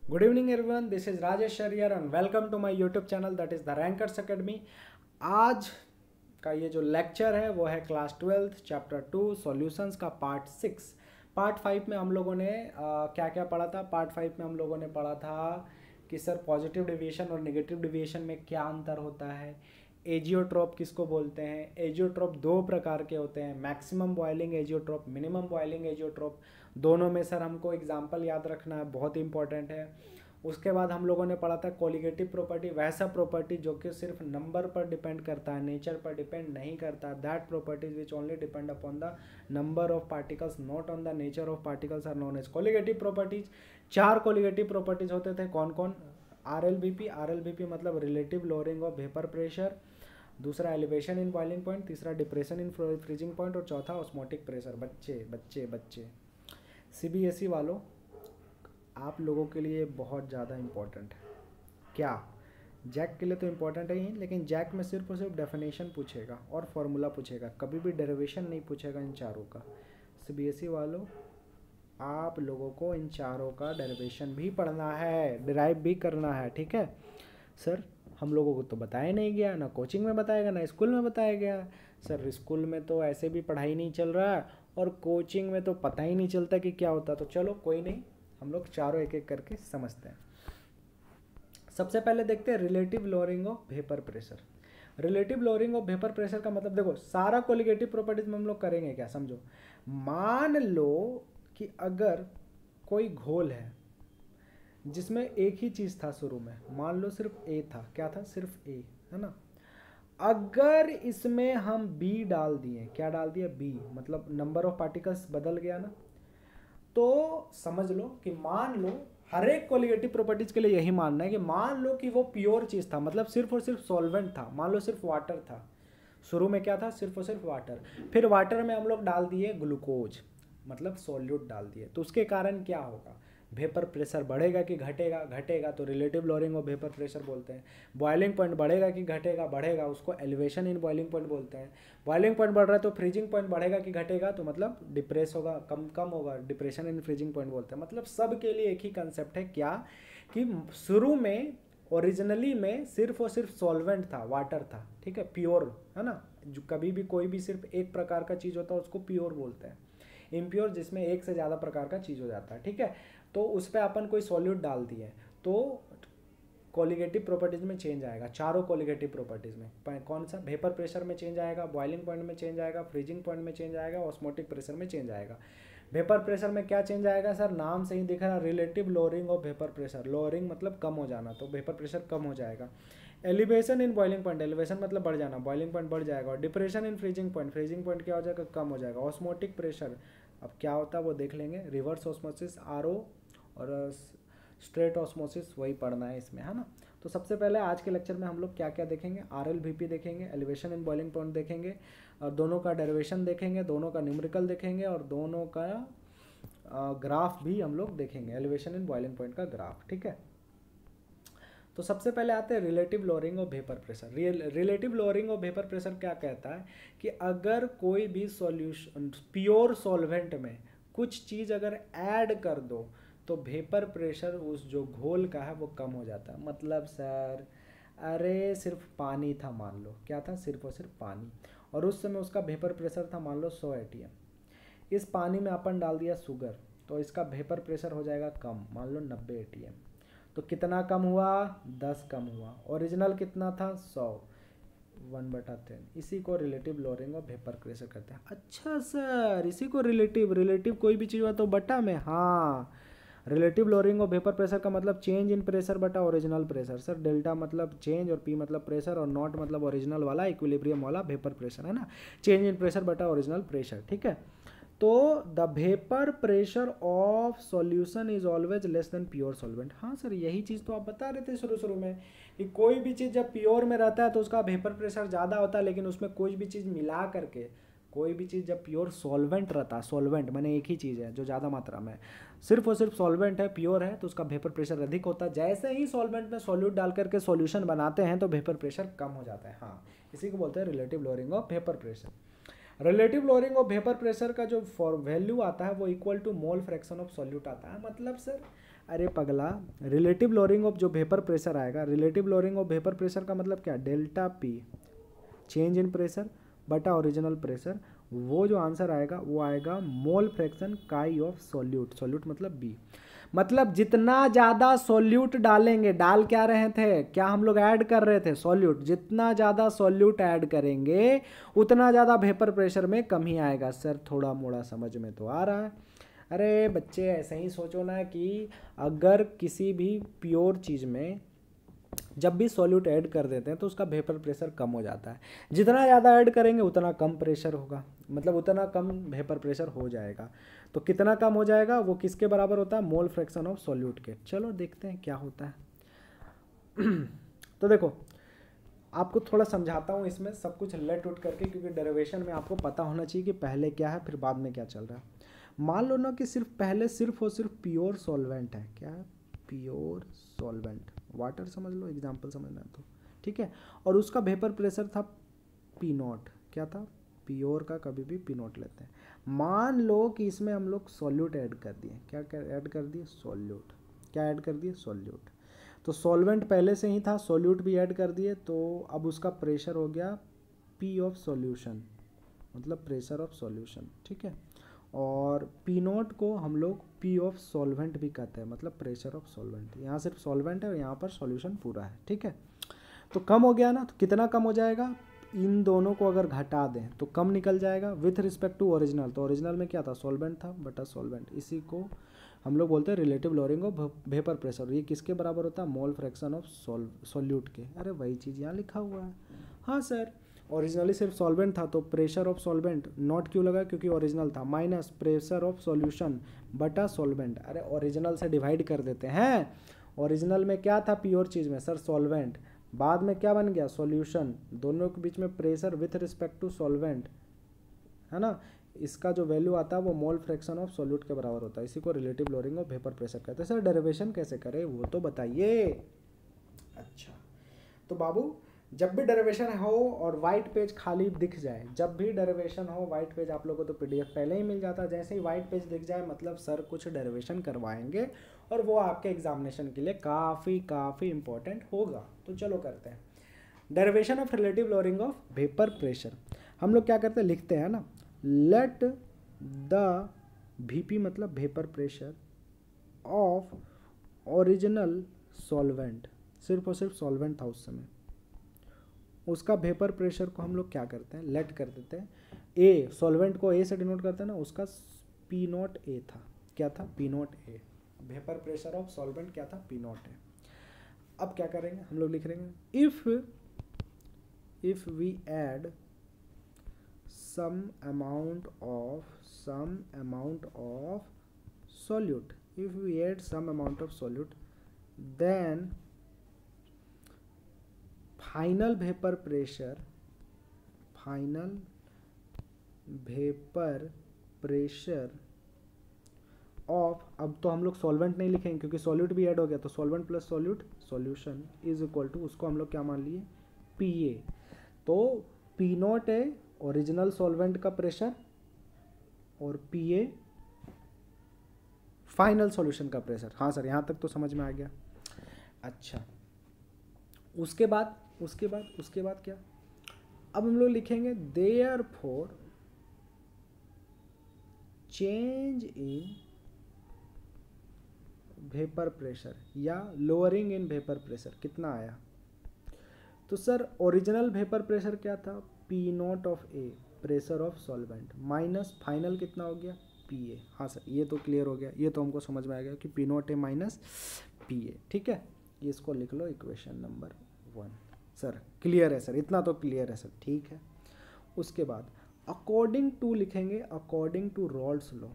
Good evening everyone, this is Rajesh Shariyar and welcome to my YouTube channel that is the Rankers Academy। आज का ये जो lecture है वो है क्लास 12 चैप्टर 2 सॉल्यूशंस का पार्ट 6। पार्ट 5 में हम लोगों ने क्या क्या पढ़ा था। पार्ट 5 में हम लोगों ने पढ़ा था कि सर पॉजिटिव डेविएशन और नेगेटिव डेविएशन में क्या अंतर होता है, एजियोट्रॉप किसको बोलते हैं। एजियोट्रॉप दो प्रकार के होते हैं, maximum boiling azeotrope, minimum boiling azeotrope. दोनों में सर हमको एग्जाम्पल याद रखना है, बहुत इंपॉर्टेंट है। उसके बाद हम लोगों ने पढ़ा था कोलिगेटिव प्रॉपर्टी, वैसा प्रॉपर्टी जो कि सिर्फ नंबर पर डिपेंड करता है, नेचर पर डिपेंड नहीं करता। That properties which only depend upon the number of particles not on the nature of particles are known as colligative properties. चार कोलिगेटिव प्रॉपर्टीज होते थे, कौन कौन? आरएलबीपी मतलब relative lowering of vapour pressure, दूसरा एलिवेशन इन बॉइलिंग पॉइंट, तीसरा depression in freezing point और चौथा ऑस्मोटिक प्रेशर। बच्चे बच्चे बच्चे सीबीएसई वालों, आप लोगों के लिए बहुत ज़्यादा इम्पोर्टेंट है। क्या? जैक के लिए तो इम्पोर्टेंट है ही, लेकिन जैक में सिर्फ और सिर्फ डेफिनेशन पूछेगा और फॉर्मूला पूछेगा, कभी भी डेरिवेशन नहीं पूछेगा इन चारों का। सीबीएसई वालों, आप लोगों को इन चारों का डेरिवेशन भी पढ़ना है, डिराइव भी करना है, ठीक है। सर हम लोगों को तो बताया नहीं गया, ना कोचिंग में बताया गया ना स्कूल में बताया गया। सर स्कूल में तो ऐसे भी पढ़ाई नहीं चल रहा है और कोचिंग में तो पता ही नहीं चलता कि क्या होता। तो चलो कोई नहीं, हम लोग चारों एक एक करके समझते हैं। सबसे पहले देखते हैं relative lowering of vapour pressure. Relative lowering of vapour pressure का मतलब देखो, सारा कोलिगेटिव प्रॉपर्टीज में हम लोग करेंगे क्या, समझो। मान लो कि अगर कोई घोल है जिसमें एक ही चीज़ था शुरू में, मान लो सिर्फ ए था, क्या था? सिर्फ ए, है ना। अगर इसमें हम बी डाल दिए, क्या डाल दिया? बी, मतलब नंबर ऑफ पार्टिकल्स बदल गया ना। तो समझ लो कि मान लो, हर एक कोलिगेटिव प्रॉपर्टीज के लिए यही मानना है कि मान लो कि वो प्योर चीज़ था, मतलब सिर्फ और सिर्फ सॉल्वेंट था। मान लो सिर्फ वाटर था, शुरू में क्या था? सिर्फ और सिर्फ वाटर। फिर वाटर में हम लोग डाल दिए ग्लूकोज, मतलब सॉल्यूट डाल दिए, तो उसके कारण क्या होगा? वेपर प्रेशर बढ़ेगा कि घटेगा? घटेगा, तो relative lowering of vapour pressure बोलते हैं। बॉइलिंग पॉइंट बढ़ेगा कि घटेगा? बढ़ेगा, उसको एलिवेशन इन बॉइलिंग पॉइंट बोलते हैं। बॉइलिंग पॉइंट बढ़ रहा है तो फ्रीजिंग पॉइंट बढ़ेगा कि घटेगा? तो मतलब डिप्रेस होगा, कम कम होगा, डिप्रेशन इन फ्रीजिंग पॉइंट बोलते हैं। मतलब सब के लिए एक ही कंसेप्ट है, क्या कि शुरू में ओरिजिनली में सिर्फ और सिर्फ सॉल्वेंट था, वाटर था, ठीक है, प्योर, है ना। जो कभी भी कोई भी सिर्फ एक प्रकार का चीज़ होता है उसको प्योर बोलते हैं। इम्प्योर जिसमें एक से ज़्यादा प्रकार का चीज़ हो जाता है, ठीक है। तो उस पर अपन कोई सॉल्यूट डाल दिए तो कोलिगेटिव प्रॉपर्टीज में चेंज आएगा। चारों कोलिगेटिव प्रॉपर्टीज में कौन सा? वेपर प्रेशर में चेंज आएगा, बॉइलिंग पॉइंट में चेंज आएगा, फ्रीजिंग पॉइंट में चेंज आएगा, ऑस्मोटिक प्रेशर में चेंज आएगा। वेपर प्रेशर में क्या चेंज आएगा? सर नाम से ही दिख रहा है, relative lowering of vapour pressure. Lowering मतलब कम हो जाना, तो वेपर प्रेशर कम हो जाएगा। Elevation in boiling point, elevation मतलब बढ़ जाना, बॉइलिंग पॉइंट बढ़ जाएगा। और depression in freezing point, freezing point क्या हो जाएगा? कम हो जाएगा। ऑस्मोटिक प्रेशर अब क्या होता है वो देख लेंगे, रिवर्स ऑस्मोसिस, आरओ और स्ट्रेट ऑस्मोसिस, वही पढ़ना है इसमें, है ना। तो सबसे पहले आज के लेक्चर में हम लोग क्या क्या देखेंगे? आरएलवीपी देखेंगे, एलिवेशन इन बॉइलिंग पॉइंट देखेंगे, और दोनों का डेरिवेशन देखेंगे, दोनों का न्यूमेरिकल देखेंगे, और दोनों का ग्राफ भी हम लोग देखेंगे, एलिवेशन इन बॉइलिंग पॉइंट का ग्राफ, ठीक है। तो सबसे पहले आते हैं relative lowering of vapour pressure. Relative lowering of vapour pressure क्या कहता है कि अगर कोई भी सॉल्यूशन प्योर सॉल्वेंट में कुछ चीज़ अगर ऐड कर दो तो वेपर प्रेशर उस जो घोल का है वो कम हो जाता है। मतलब सर, अरे सिर्फ पानी था, मान लो क्या था? सिर्फ और सिर्फ पानी, और उस समय उसका वेपर प्रेशर था मान लो 100 ATM। इस पानी में अपन डाल दिया शुगर, तो इसका वेपर प्रेशर हो जाएगा कम, मान लो 90 ATM। तो कितना कम हुआ? 10 कम हुआ। ओरिजिनल कितना था? 100, 1/10। इसी को relative lowering of vapour pressure कहते हैं। अच्छा सर, इसी को रिलेटिव कोई भी चीज़ हुआ तो बटा में, हाँ। Relative lowering of vapour pressure का मतलब चेंज इन प्रेशर बटा ओरिजिनल प्रेशर। सर डेल्टा मतलब चेंज और पी मतलब प्रेशर और नॉट मतलब ओरिजिनल वाला इक्विलिब्रियम वाला वेपर प्रेशर, है ना। चेंज इन प्रेशर बटा ओरिजिनल प्रेशर, ठीक है। तो the vapour pressure of solution is always less than pure solvent. हाँ सर, यही चीज़ तो आप बता रहे थे शुरू शुरू में कि कोई भी चीज़ जब प्योर में रहता है तो उसका वेपर प्रेशर ज़्यादा होता है, लेकिन उसमें कोई भी चीज़ मिला करके, कोई भी चीज़ जब प्योर सॉल्वेंट रहता है, सॉल्वेंट मैंने एक ही चीज़ है जो ज़्यादा मात्रा में सिर्फ और सिर्फ सॉल्वेंट है, प्योर है, तो उसका वेपर प्रेशर अधिक होता है। जैसे ही सॉल्वेंट में सॉल्यूट डाल करके सॉल्यूशन बनाते हैं तो वेपर प्रेशर कम हो जाता है। हाँ, इसी को बोलते हैं relative lowering of vapour pressure. Relative lowering of vapour pressure का जो वैल्यू आता है वो equal to mole fraction of solute आता है। मतलब सर अरे पगला, रिलेटिव लोअरिंग ऑफ जो वेपर प्रेशर आएगा, relative lowering of vapour pressure का मतलब क्या, delta P change in pressure बटा ओरिजिनल प्रेशर, वो जो आंसर आएगा वो आएगा mole fraction chi of solute, solute मतलब बी। मतलब जितना ज़्यादा सॉल्यूट डालेंगे, डाल क्या रहे थे, क्या हम लोग ऐड कर रहे थे, सॉल्यूट, जितना ज़्यादा सॉल्यूट ऐड करेंगे उतना ज़्यादा वेपर प्रेशर में कमी आएगा। सर थोड़ा मोड़ा समझ में तो आ रहा है। अरे बच्चे ऐसे ही सोचो ना कि अगर किसी भी प्योर चीज़ में जब भी सॉल्यूट ऐड कर देते हैं तो उसका वेपर प्रेशर कम हो जाता है, जितना ज़्यादा ऐड करेंगे उतना कम प्रेशर होगा, मतलब उतना कम वेपर प्रेशर हो जाएगा। तो कितना कम हो जाएगा, वो किसके बराबर होता है, मोल फ्रैक्शन ऑफ सॉल्यूट के। चलो देखते हैं क्या होता है। तो देखो आपको थोड़ा समझाता हूँ इसमें सब कुछ लेट उठ करके, क्योंकि डेरिवेशन में आपको पता होना चाहिए कि पहले क्या है फिर बाद में क्या चल रहा है। मान लो ना कि पहले सिर्फ और सिर्फ प्योर सॉल्वेंट है, क्या है, प्योर सॉल्वेंट, वाटर समझ लो, एग्जाम्पल समझना है तो ठीक है, और उसका वेपर प्रेशर था पी नॉट, क्या था, प्योर का कभी भी पी नॉट लेते हैं। मान लो कि इसमें हम लोग सॉल्यूट ऐड कर दिए, क्या ऐड कर दिए, सॉल्यूट, क्या ऐड कर दिए, सॉल्यूट। तो सॉल्वेंट पहले से ही था, सॉल्यूट भी ऐड कर दिए, तो अब उसका प्रेशर हो गया पी ऑफ सॉल्यूशन, मतलब प्रेशर ऑफ सॉल्यूशन, ठीक है। और पी नॉट को हम लोग पी ऑफ सॉल्वेंट भी कहते हैं, मतलब प्रेशर ऑफ सॉल्वेंट। यहाँ सिर्फ सॉल्वेंट है और यहाँ पर सॉल्यूशन पूरा है, ठीक है। तो कम हो गया ना, तो कितना कम हो जाएगा, इन दोनों को अगर घटा दें तो कम निकल जाएगा विथ रिस्पेक्ट टू ओरिजिनल। तो ओरिजिनल में क्या था, सॉल्वेंट था बटा सॉल्वेंट, इसी को हम लोग बोलते हैं relative lowering of vapour pressure. ये किसके बराबर होता है, मोल फ्रैक्शन ऑफ सॉल्यूट के। अरे वही चीज़ यहाँ लिखा हुआ है। हाँ सर, ओरिजिनली सिर्फ सॉल्वेंट था तो प्रेशर ऑफ सॉल्वेंट नॉट क्यों लगा, क्योंकि ओरिजिनल था, माइनस प्रेशर ऑफ सॉल्यूशन बटा सॉल्वेंट। अरे ओरिजिनल से डिवाइड कर देते हैं, ओरिजिनल में क्या था प्योर चीज़ में, सर सॉल्वेंट, बाद में क्या बन गया, सॉल्यूशन, दोनों के बीच में pressure with respect to solvent, है ना। इसका जो वैल्यू आता है वो मोल फ्रैक्शन ऑफ सॉल्यूट के बराबर होता है, इसी को relative lowering of vapour pressure कहते हैं। सर डेरिवेशन कैसे करें वो तो बताइए। अच्छा, तो बाबू जब भी डेरिवेशन हो और वाइट पेज खाली दिख जाए, जब भी डेरिवेशन हो वाइट पेज, आप लोगों को तो पीडीएफ पहले ही मिल जाता है, जैसे ही वाइट पेज दिख जाए मतलब सर कुछ डेरिवेशन करवाएंगे और वो आपके एग्जामिनेशन के लिए काफ़ी इंपॉर्टेंट होगा। तो चलो करते हैं derivation of relative lowering of vapour pressure. हम लोग क्या करते हैं, लिखते हैं ना, लेट द वीपी मतलब vapour pressure of original solvent, सिर्फ और सिर्फ सॉल्वेंट था उस समय, उसका वेपर प्रेशर को हम लोग क्या करते हैं, लेट कर देते हैं ए, सॉल्वेंट को ए से डिनोट करते हैं ना, उसका पी नॉट ए था, क्या था, P nought A, vapour pressure of solvent क्या था, पी नॉट ए। अब क्या करेंगे हम लोग, लिख रहेंगे if we add some amount of solute, if we add some amount of solute, then final vapor pressure of, अब तो हम लोग सॉल्वेंट नहीं लिखेंगे क्योंकि सॉल्यूट भी ऐड हो गया, तो solvent plus solute solution is equal to, उसको हम लोग क्या मान लिए, पी ए। तो पी नॉट है ओरिजिनल सॉल्वेंट का प्रेशर और पी ए फाइनल सॉल्यूशन का प्रेशर। हाँ सर यहाँ तक तो समझ में आ गया। अच्छा, उसके बाद क्या, अब हम लोग लिखेंगे therefore change in vapour pressure या लोअरिंग इन वेपर प्रेशर कितना आया, तो सर ओरिजिनल वेपर प्रेशर क्या था, P nought of A, pressure of solvent, minus final कितना हो गया, पी ए। हाँ सर ये तो क्लियर हो गया, ये तो हमको समझ में आ गया कि P nought A minus P A, ठीक है। ये इसको लिख लो इक्वेशन नंबर 1। सर क्लियर है सर, इतना तो क्लियर है सर, ठीक है। उसके बाद अकॉर्डिंग टू लिखेंगे, according to Raoult's law,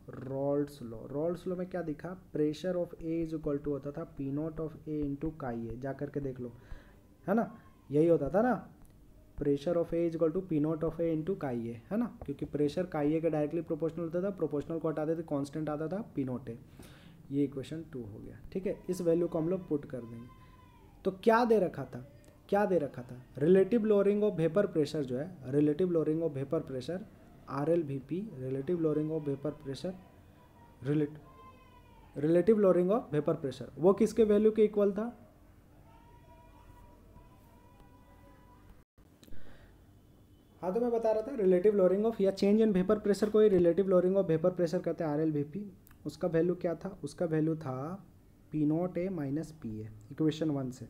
Raoult's law में क्या दिखा, pressure of A is equal to होता था P nought of A into chi A, जा करके देख लो, है ना, यही होता था ना, pressure of A is equal to P nought of A into chi A, है ना, क्योंकि प्रेशर काई ए के डायरेक्टली प्रोपोर्शनल होता था, प्रोपोर्शनल को हटाते थे कांस्टेंट आता था पी नॉट ए। ये इक्वेशन 2 हो गया, ठीक है। इस वैल्यू को हम लोग पुट कर देंगे। तो क्या दे रखा था, relative lowering of vapour pressure जो है, relative lowering of vapour pressure RLVP, relative lowering of vapour pressure relative lowering of vapour pressure, वो किसके वैल्यू के इक्वल था? हाँ, तो मैं बता रहा था रिलेटिव लोअरिंग ऑफ या चेंज इन वेपर प्रेशर को ही relative lowering of vapour pressure कहते हैं, RLVP। उसका वैल्यू क्या था? उसका वैल्यू था P0A माइनस PA, इक्वेशन 1 से।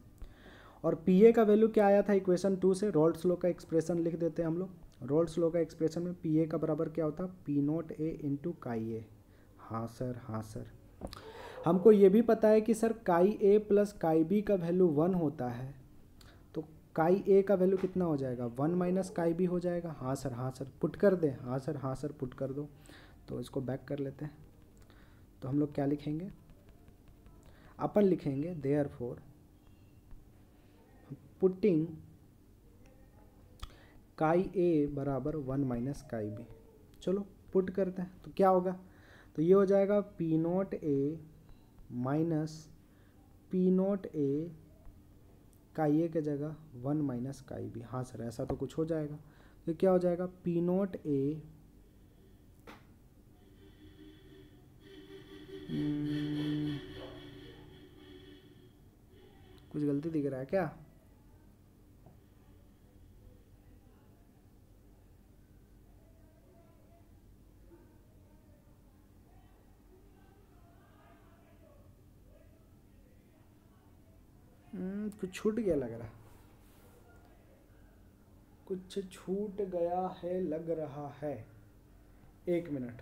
और PA का वैल्यू क्या आया था इक्वेशन 2 से? रोल्स लॉ का एक्सप्रेशन लिख देते हैं हम लोग। रोल्स लॉ का एक्सप्रेशन में PA का बराबर क्या होता? P0A इंटू काई ए। हाँ सर, हाँ सर। हमको ये भी पता है कि सर काई ए प्लस काई बी का वैल्यू 1 होता है, तो काई ए का वैल्यू कितना हो जाएगा? 1 माइनस काई बी हो जाएगा। हाँ सर, हाँ सर, पुट कर दें? हाँ सर, हाँ सर, पुट कर दो। तो इसको बैक कर लेते हैं। तो हम लोग क्या लिखेंगे? अपन लिखेंगे देयरफॉर पुटिंग काई ए बराबर 1 माइनस काई बी। चलो पुट करते हैं, तो क्या होगा? तो ये हो जाएगा P0A माइनस P0A काई ए के जगह 1 माइनस काई बी। हाँ सर, ऐसा तो कुछ हो जाएगा। तो क्या हो जाएगा? P0A कुछ गलती दिख रहा है क्या? कुछ छूट गया लग रहा है, कुछ छूट गया है लग रहा है। 1 मिनट।